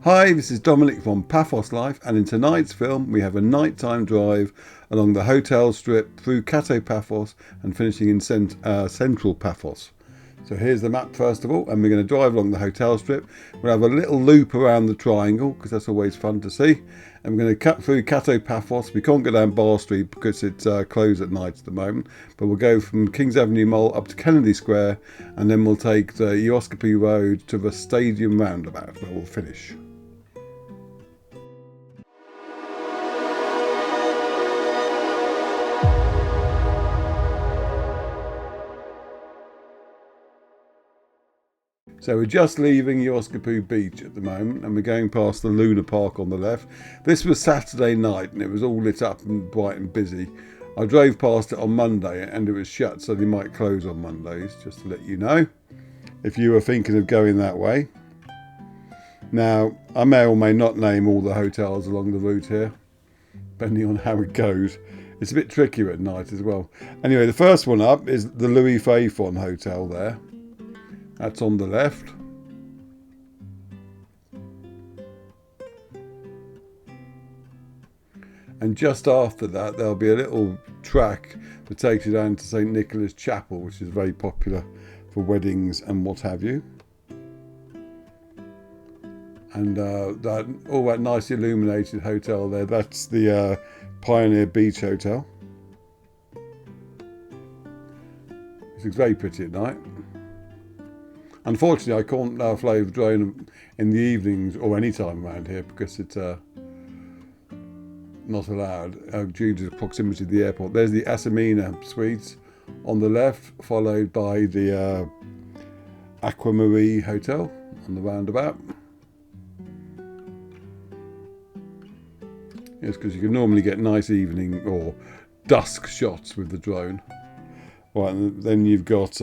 Hi, this is Dominic from Paphos Life, and in tonight's film we have a nighttime drive along the hotel strip through Kato Paphos and finishing in central Paphos. So here's the map first of all, and we're going to drive along the hotel strip. We'll have a little loop around the triangle because that's always fun to see. And we're going to cut through Kato Paphos. We can't go down Bar Street because it's closed at night at the moment. But we'll go from Kings Avenue Mall up to Kennedy Square, and then we'll take the Geroskipou Road to the Stadium roundabout where we'll finish. So we're just leaving Geroskipou Beach at the moment, and we're going past the Luna Park on the left. This was Saturday night and it was all lit up and bright and busy. I drove past it on Monday and it was shut, so they might close on Mondays, just to let you know, if you were thinking of going that way. Now, I may or may not name all the hotels along the route here, depending on how it goes. It's a bit trickier at night as well. Anyway, the first one up is the Louis Vuitton Hotel there. That's on the left. And just after that, there'll be a little track that takes you down to St. Nicholas Chapel, which is very popular for weddings and what have you. And all that nicely illuminated hotel there, that's the Pioneer Beach Hotel. It looks very pretty at night. Unfortunately, I can't fly the drone in the evenings or any time around here because it's not allowed due to the proximity of the airport. There's the Asamina Suites on the left, followed by the Aquamarine Hotel on the roundabout. Yes, because you can normally get nice evening or dusk shots with the drone. Right, and then you've got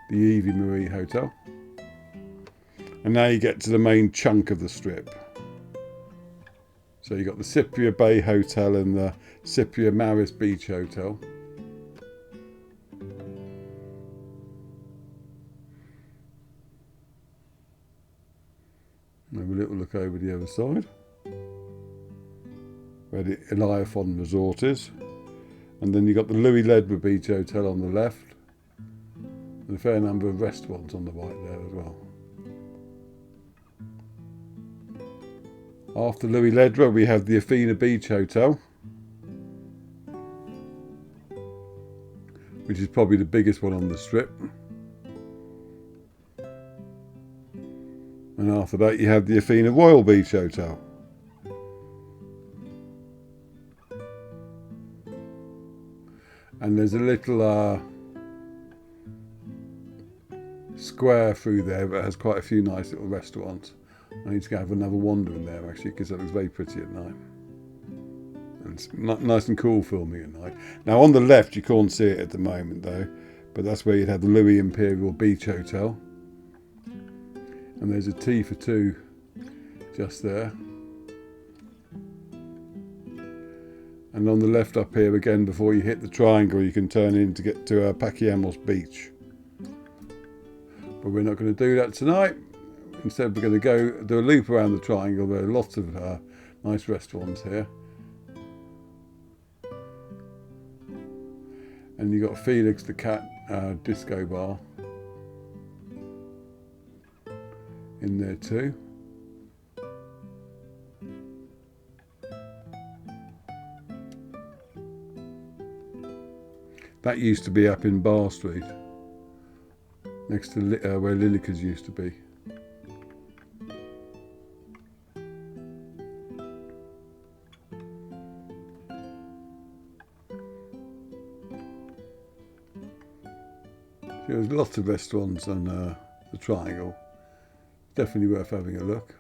the Evie Marie Hotel. And now you get to the main chunk of the strip. So you've got the Cypria Bay Hotel and the Cypria Maris Beach Hotel. Have a little look over the other side, where the Eliaphon Resort is. And then you've got the Louis Ledber Beach Hotel on the left. And a fair number of restaurants on the right there as well. After Louis Ledra, we have the Athena Beach Hotel, which is probably the biggest one on the strip. And after that, you have the Athena Royal Beach Hotel. And there's a little square through there that has quite a few nice little restaurants. I need to go have another wander in there actually, because that looks very pretty at night. And it's nice and cool filming at night. Now on the left you can't see it at the moment though, but that's where you'd have the Louis Imperial Beach Hotel. And there's a tea for two just there. And on the left up here again, before you hit the triangle, you can turn in to get to Paquiamos Beach. But we're not going to do that tonight. Instead, we're going to go do a loop around the triangle. There are lots of nice restaurants here. And you've got Felix the Cat Disco Bar in there too. That used to be up in Bar Street, next to where Lineker's used to be. There's lots of restaurants on the triangle. Definitely worth having a look.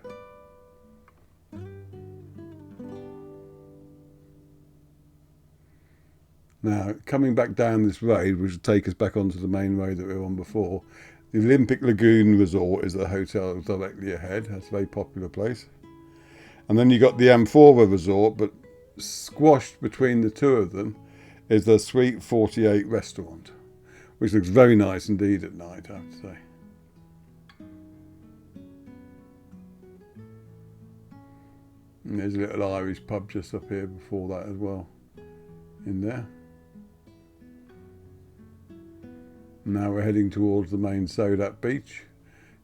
Now, coming back down this road, which will take us back onto the main road that we were on before, the Olympic Lagoon Resort is the hotel directly ahead. That's a very popular place. And then you got the Amphora Resort, but squashed between the two of them is the Suite 48 restaurant, which looks very nice indeed at night, I have to say. And there's a little Irish pub just up here before that as well, in there. Now we're heading towards the main Kato Beach.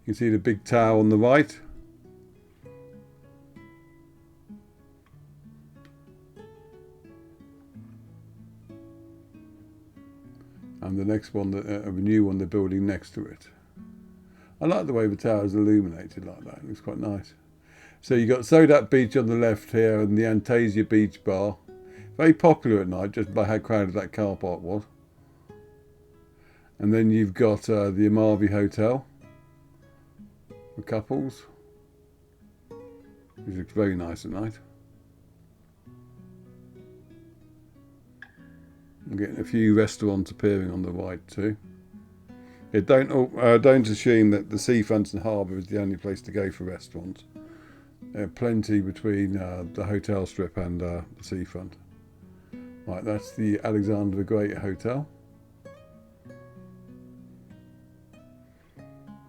You can see the big tower on the right. And the next one, a new one they're building next to it. I like the way the tower is illuminated like that. It looks quite nice. So you've got Kato Beach on the left here and the Antasia Beach Bar. Very popular at night, just by how crowded that car park was. And then you've got the Amavi Hotel for couples, which looks very nice at night. I'm getting a few restaurants appearing on the right too. Yeah, don't assume that the seafront and harbour is the only place to go for restaurants. There are plenty between the hotel strip and the seafront. Right, that's the Alexander the Great Hotel.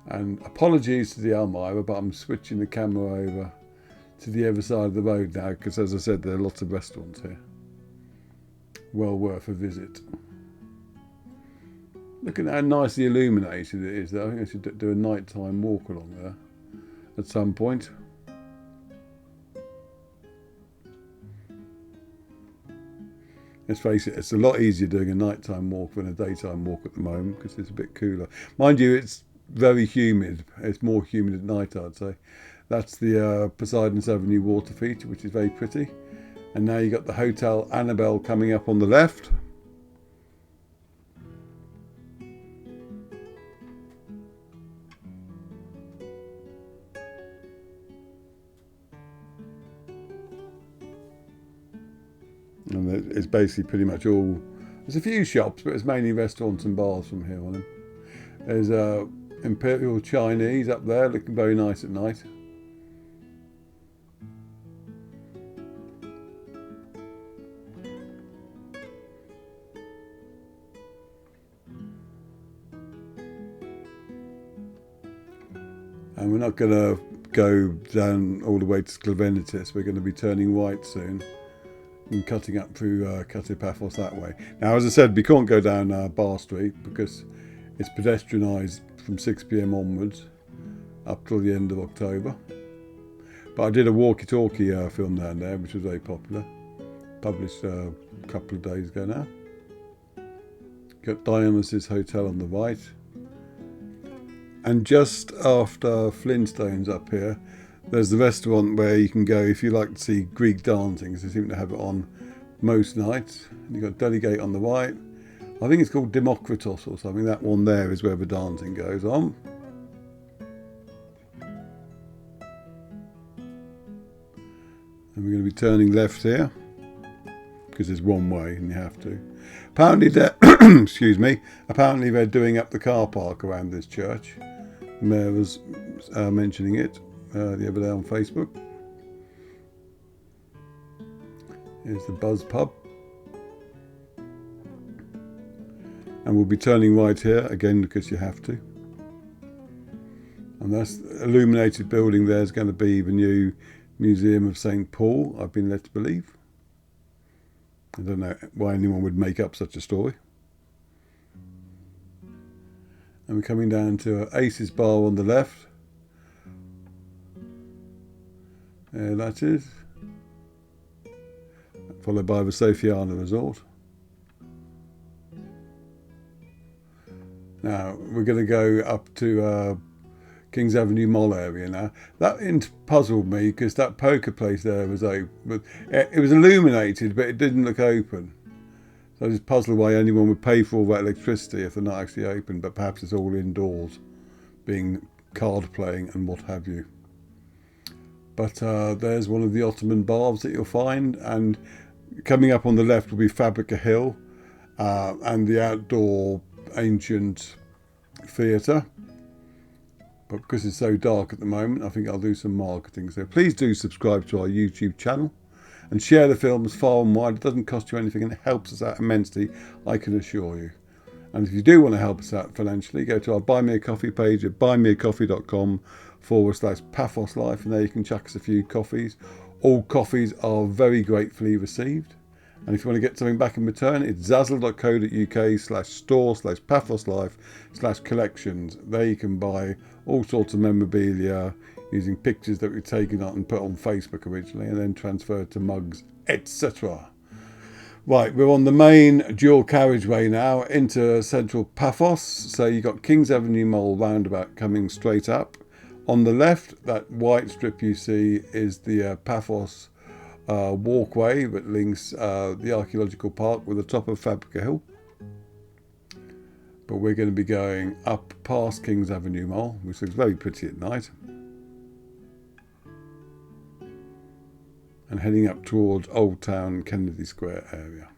And apologies to the Elmira, but I'm switching the camera over to the other side of the road now because, as I said, there are lots of restaurants here. Well worth a visit. Look at how nicely illuminated it is though. I think I should do a nighttime walk along there at some point. Let's face it, it's a lot easier doing a nighttime walk than a daytime walk at the moment because it's a bit cooler. Mind you, it's very humid. It's more humid at night, I'd say. That's the Poseidon's Avenue water feature, which is very pretty. And now you've got the Hotel Annabelle coming up on the left. And it's basically pretty much all, there's a few shops, but it's mainly restaurants and bars from here on in. There's Imperial Chinese up there, looking very nice at night. And we're not going to go down all the way to Sklavenitis. We're going to be turning right soon and cutting up through Kato Paphos that way. Now, as I said, we can't go down Bar Street because it's pedestrianised from 6 PM onwards up till the end of October. But I did a walkie-talkie film down there, which was very popular. Published a couple of days ago now. Got Dionysus Hotel on the right. And just after Flintstones up here, there's the restaurant where you can go if you like to see Greek dancing, because they seem to have it on most nights. And you've got Delegate on the right. I think it's called Demokritos or something. That one there is where the dancing goes on. And we're going to be turning left here, because there's one way and you have to. Apparently they're, excuse me, apparently they're doing up the car park around this church. The mayor was mentioning it the other day on Facebook. Here's the Buzz Pub. And we'll be turning right here, again because you have to. And that's illuminated building there is going to be the new Museum of St. Paul, I've been led to believe. I don't know why anyone would make up such a story. And we're coming down to Ace's Bar on the left. There that is. Followed by the Sofiana Resort. Now, we're going to go up to Kings Avenue Mall area now. That puzzled me because that poker place there was open. It was illuminated, but it didn't look open. So I was puzzled why anyone would pay for all that electricity if they're not actually open, but perhaps it's all indoors, being card playing and what have you. But there's one of the Ottoman baths that you'll find, and coming up on the left will be Fabrica Hill and the outdoor ancient theatre. But because it's so dark at the moment, I think I'll do some marketing. So please do subscribe to our YouTube channel and share the films far and wide. It doesn't cost you anything and it helps us out immensely, I can assure you. And if you do want to help us out financially, go to our Buy Me a Coffee page at buymeacoffee.com /Paphos Life, and there you can chuck us a few coffees. All coffees are very gratefully received. And if you want to get something back in return, it's zazzle.co.uk/store/PaphosLife/collections. There you can buy all sorts of memorabilia using pictures that we've taken out and put on Facebook originally, and then transferred to mugs, etc. Right, we're on the main dual carriageway now into central Paphos. So you've got Kings Avenue Mall roundabout coming straight up. On the left, that white strip you see is the Paphos walkway that links the archaeological park with the top of Fabrica Hill. But we're going to be going up past Kings Avenue Mall, which looks very pretty at night, and heading up towards Old Town Kennedy Square area.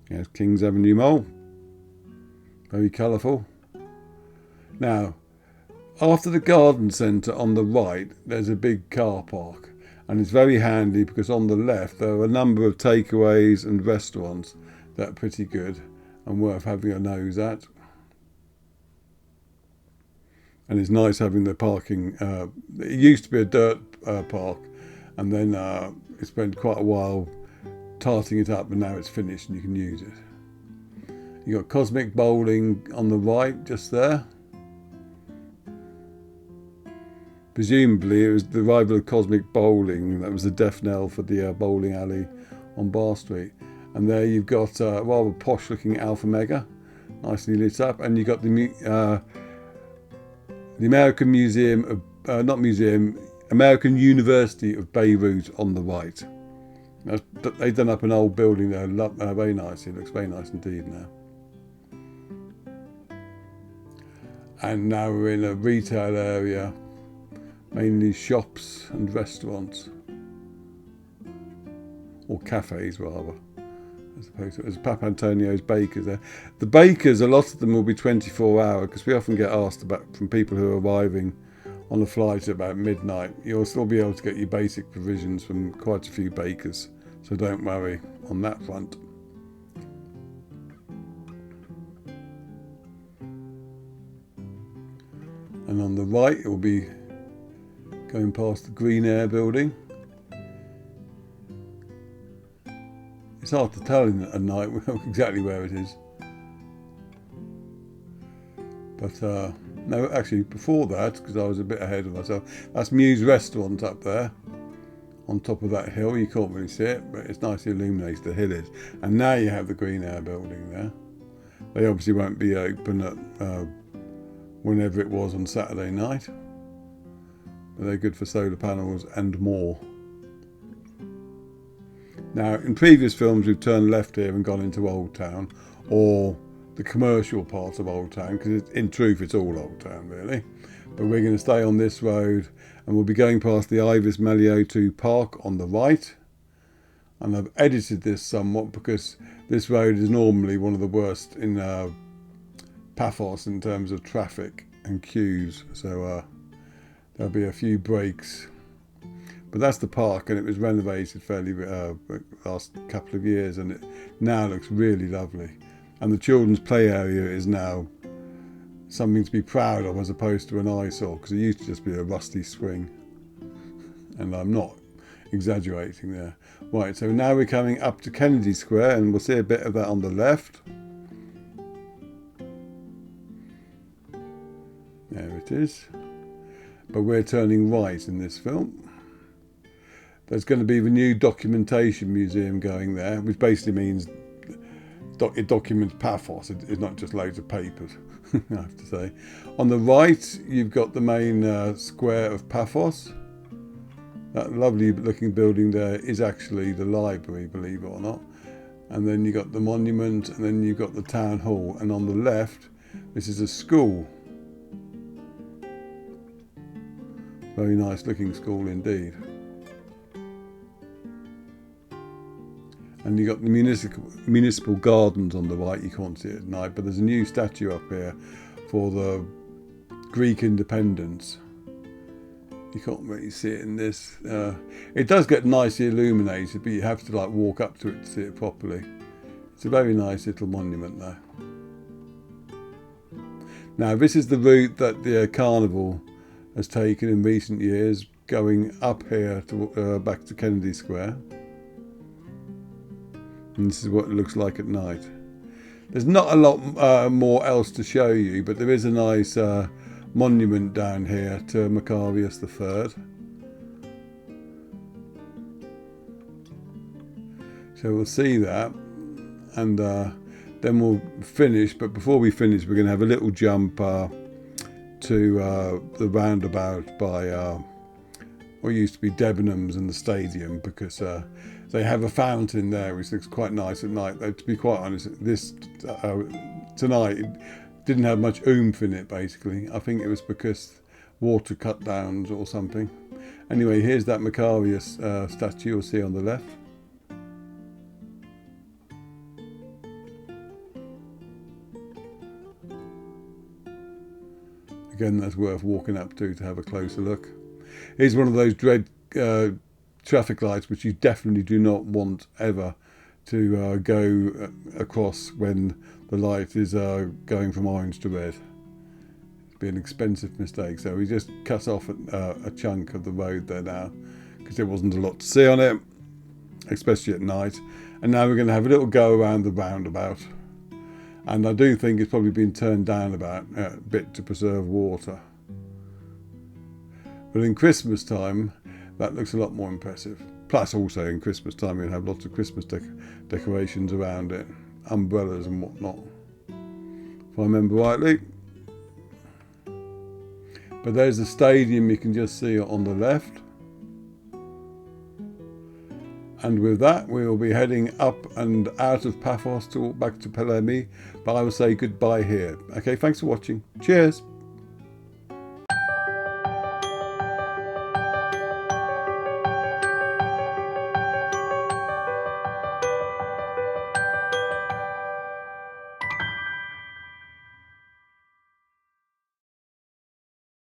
Yes, Kings Avenue Mall, very colourful. Now, after the garden centre on the right, there's a big car park. And it's very handy because on the left there are a number of takeaways and restaurants that are pretty good and worth having a nose at. And it's nice having the parking. It used to be a dirt park, and then it spent quite a while tarting it up, and now it's finished and you can use it. You've got Cosmic Bowling on the right, just there. Presumably it was the arrival of Cosmic Bowling that was the death knell for the bowling alley on Bar Street. And there you've got a rather posh looking Alpha Mega, nicely lit up, and you've got the American Museum of, American University of Beirut on the right. They've done up an old building there, very nice. It looks very nice indeed now. And now we're in a retail area, mainly shops and restaurants, or cafes rather, as opposed to there's Papantonio's Bakers there. The bakers, a lot of them will be 24-hour, because we often get asked about from people who are arriving on the flight at about midnight. You'll still be able to get your basic provisions from quite a few bakers, so don't worry on that front. And on the right it will be going past the Green Air building. It's hard to tell at night exactly where it is. But no, actually before that, because I was a bit ahead of myself, that's Muse Restaurant up there on top of that hill. You can't really see it, but it's nicely illuminated, the hill is. And now you have the Green Air building there. They obviously won't be open at whenever it was on Saturday night. But they're good for solar panels and more. Now, in previous films, we've turned left here and gone into Old Town, or the commercial part of Old Town, because in truth, it's all Old Town, really. But we're going to stay on this road, and we'll be going past the Ibis Maliotu Park on the right. And I've edited this somewhat because this road is normally one of the worst in Paphos in terms of traffic and queues. So there'll be a few breaks. But that's the park, and it was renovated fairly last couple of years, and it now looks really lovely. And the children's play area is now something to be proud of, as opposed to an eyesore, because it used to just be a rusty swing. And I'm not exaggerating there. Right, so now we're coming up to Kennedy Square, and we'll see a bit of that on the left. There it is. But we're turning right in this film. There's going to be the new documentation museum going there, which basically means it documents Paphos. It's not just loads of papers, I have to say. On the right, you've got the main square of Paphos. That lovely looking building there is actually the library, believe it or not. And then you've got the monument, and then you've got the town hall. And on the left, this is a school. Very nice looking school indeed. And you've got the municipal gardens on the right. You can't see it at night, but there's a new statue up here for the Greek independence. You can't really see it in this. It does get nicely illuminated, but you have to like walk up to it to see it properly. It's a very nice little monument though. Now this is the route that the carnival has taken in recent years, going up here to back to Kennedy Square. And this is what it looks like at night. There's not a lot more else to show you, but there is a nice monument down here to Macarius III. So we'll see that, and then we'll finish. But before we finish, we're going to have a little jump to the roundabout by what used to be Debenhams and the stadium, because they have a fountain there which looks quite nice at night. Though, to be quite honest, this tonight it didn't have much oomph in it, basically. I think it was because water cut downs or something. Anyway, here's that Macarius statue you'll see on the left. Again, that's worth walking up to have a closer look. Here's one of those dread traffic lights which you definitely do not want ever to go across when the light is going from orange to red. It'd be an expensive mistake. So we just cut off a chunk of the road there now, because there wasn't a lot to see on it, especially at night. And now we're going to have a little go around the roundabout. And I do think it's probably been turned down about a bit to preserve water. But in Christmas time, that looks a lot more impressive. Plus also in Christmas time, you'll have lots of Christmas decorations around it. Umbrellas and whatnot, if I remember rightly. But there's the stadium, you can just see it on the left. And with that, we will be heading up and out of Paphos to walk back to Pelemi. But I will say goodbye here. Okay, thanks for watching. Cheers.